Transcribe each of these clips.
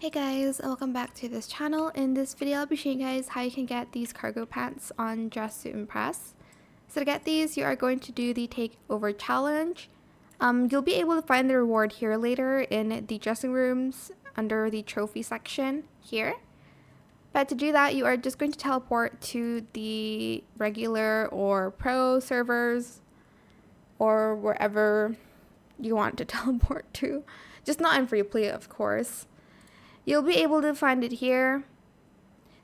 Hey guys, welcome back to this channel. In this video, I'll be showing you guys how you can get these cargo pants on Dress to Impress. So to get these, you are going to do the takeover challenge. You'll be able to find the reward here later in the dressing rooms under the trophy section here. But to do that, you are just going to teleport to the regular or pro servers or wherever you want to teleport to. Just not in free play, of course. You'll be able to find it here.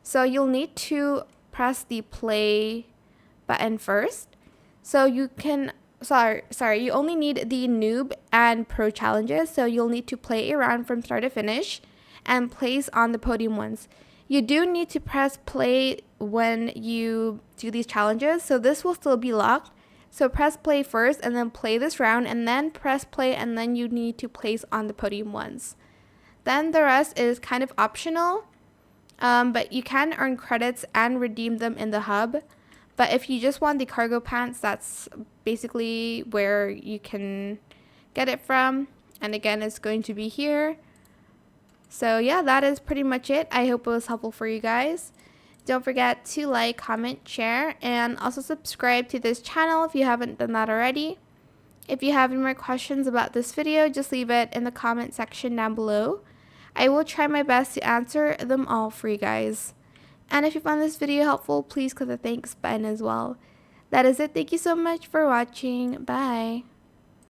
So you'll need to press the play button first. So you can, you only need the noob and pro challenges. So you'll need to play a round from start to finish and place on the podium ones. You do need to press play when you do these challenges. So this will still be locked. So press play first and then play this round and then press play and then you need to place on the podium ones. Then the rest is kind of optional, but you can earn credits and redeem them in the hub. But if you just want the cargo pants, that's basically where you can get it from. And again, it's going to be here. So yeah, that is pretty much it. I hope it was helpful for you guys. Don't forget to like, comment, share, and also subscribe to this channel if you haven't done that already. If you have any more questions about this video, just leave it in the comment section down below. I will try my best to answer them all for you guys. And if you found this video helpful, please click the thanks button as well. That is it. Thank you so much for watching. Bye.